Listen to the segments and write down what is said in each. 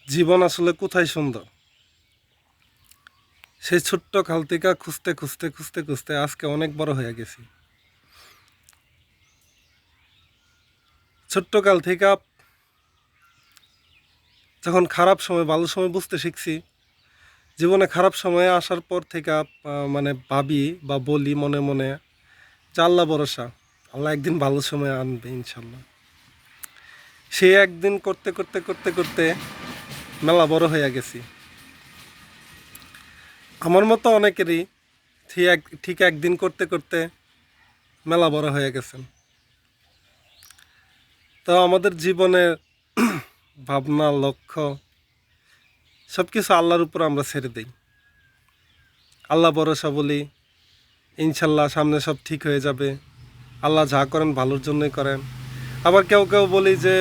জীবন আসলে কোথায় সুন্দর, সেই ছোট্ট খাল থেকে খুঁজতে খুঁজতে খুঁজতে খুঁজতে আজকে অনেক বড় হয়ে গেছি। ছোট্ট কাল থেকে যখন খারাপ সময় ভালো সময় বুঝতে শিখছি, জীবনে খারাপ সময়ে আসার পর থেকে মানে ভাবি বা বলি মনে মনে যে আল্লাহ ভরসা, আল্লাহ একদিন ভালো সময় আনবে ইনশাল্লাহ। সে একদিন করতে করতে করতে করতে মেলা বড় হয়ে গেছি। আমার মতো অনেকেরই ঠিক একদিন করতে করতে মেলা বড় হয়ে গেছেন। তো আমাদের জীবনের ভাবনা লক্ষ্য সব কিছু আল্লাহর উপর আমরা ছেড়ে দিই। আল্লাহ ভরসা বলি, ইনশাল্লাহ সামনে সব ঠিক হয়ে যাবে, আল্লাহ যা করেন ভালোর জন্যই করেন। আবার কেউ কেউ বলি যে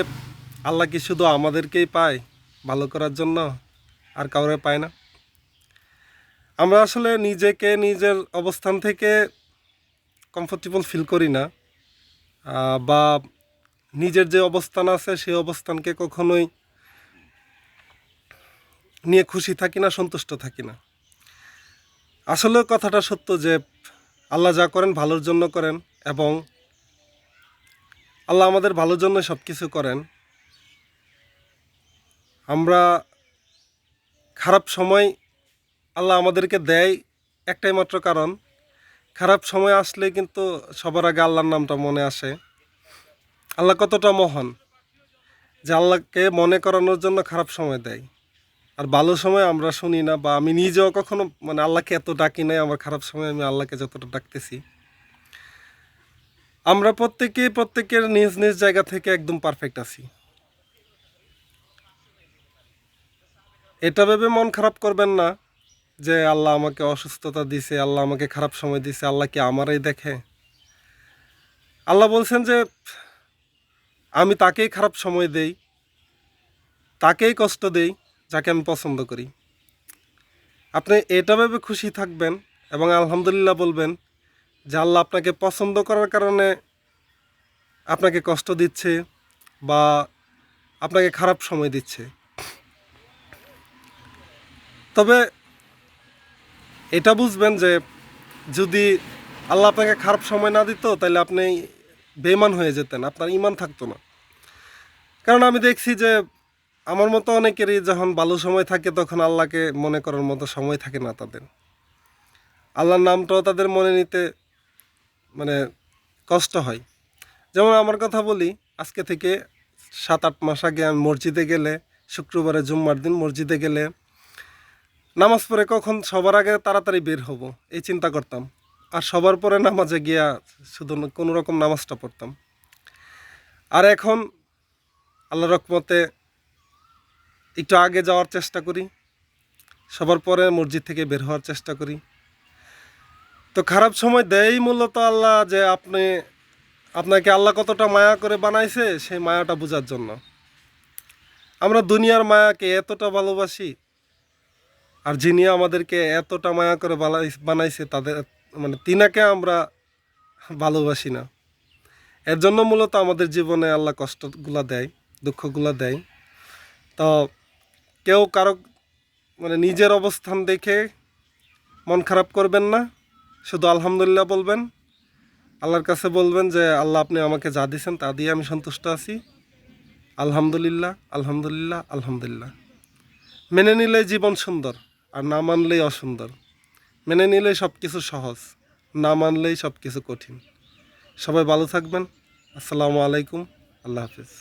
আল্লাহ কি শুধু আমাদেরকেই পায় ভালো করার জন্য, আর কাউরে পায় না। আমরা আসলে নিজেকে নিজের অবস্থান থেকে কমফোর্টেবল ফিল করি না, বা নিজের যে অবস্থান আছে সেই অবস্থানকে কখনোই নিয়ে খুশি থাকি না, সন্তুষ্ট থাকি না। আসলে কথাটা সত্য যে আল্লাহ যা করেন ভালোর জন্য করেন, এবং আল্লাহ আমাদের ভালোর জন্য সব কিছু করেন। আমরা খারাপ সময় আল্লাহ আমাদেরকে দেয় একটাই মাত্র কারণ, খারাপ সময় আসলে কিন্তু সবার আগে আল্লাহর নামটা মনে আসে। আল্লাহ কতটা মহান যে আল্লাহকে মনে করানোর জন্য খারাপ সময় দেয়। আর ভালো সময় আমরা শুনি না, বা আমি নিজেও কখনো মানে আল্লাহকে এত ডাকি নাই আমার খারাপ সময় আমি আল্লাহকে যতটা ডাকতেছি। আমরা প্রত্যেকের নিজ নিজ জায়গা থেকে একদম পারফেক্ট আছি। এটা ভেবে মন খারাপ করবেন না যে আল্লাহ আমাকে অসুস্থতা দিছে, আল্লাহ আমাকে খারাপ সময় দিছে, আল্লাহ কি আমারই দেখে? আল্লাহ বলছেন যে আমি তাকেই খারাপ সময় দেই, তাকেই কষ্ট দেই যাকে আমি পছন্দ করি। আপনি এটা ভেবে খুশি থাকবেন এবং আলহামদুলিল্লাহ বলবেন যে আল্লাহ আপনাকে পছন্দ করার কারণে আপনাকে কষ্ট দিচ্ছে বা আপনাকে খারাপ সময় দিচ্ছে। তবে এটা বুঝবেন যে যদি আল্লাহ আপনাকে খারাপ সময় না দিত তাহলে আপনি বেঈমান হয়ে যেতেন, আপনার ঈমান থাকতো না। কারণ আমি দেখছি যে আমার মতো অনেকেরই যখন ভালো সময় থাকে তখন আল্লাহকে মনে করার মতো সময় থাকে না তাদের। আল্লাহর নামটাও তাদের মনে নিতে মানে কষ্ট হয়। যেমন আমার কথা বলি, আজকে থেকে 7-8 মাস আগে আমি মসজিদে গেলে, শুক্রবারে জুম্মার দিন মসজিদে গেলে নামাজ পড়ে কখন সবার আগে তাড়াতাড়ি বের হব এই চিন্তা করতাম। আর সবার পরে নামাজে গিয়া শুধু কোনো রকম নামাজটা পড়তাম। আর এখন আল্লাহর রহমতে একটু আগে যাওয়ার চেষ্টা করি, সবার পরে মসজিদ থেকে বের হওয়ার চেষ্টা করি। তো খারাপ সময় দেয়ই মূলত আল্লাহ, যে আপনাকে আল্লাহ কতটা মায়া করে বানাইছে সেই মায়াটা বোঝার জন্য। আমরা দুনিয়ার মায়াকে এতটা ভালোবাসি, আর যিনি আমাদেরকে এতটা মায়া করে বানাইছে তাদের মানে তিনাকে আমরা ভালোবাসি না। এর জন্য মূলত আমাদের জীবনে আল্লাহ কষ্টগুলা দেয়, দুঃখগুলা দেয়। তো কেউ কারো মানে নিজের অবস্থান দেখে মন খারাপ করবেন না, শুধু আলহামদুলিল্লাহ বলবেন। আল্লাহর কাছে বলবেন যে আল্লাহ আপনি আমাকে যা দিয়েছেন তা দিয়ে আমি সন্তুষ্ট আছি, আলহামদুলিল্লাহ আলহামদুলিল্লাহ আলহামদুলিল্লাহ। মেনে নিলেই জীবন সুন্দর, আর না মানলেই অসুন্দর। মেনে নিলেই সব কিছু সহজ, না মানলেই সব কিছু কঠিন। সবাই ভালো থাকবেন। আসসালামু আলাইকুম। আল্লাহ হাফিজ।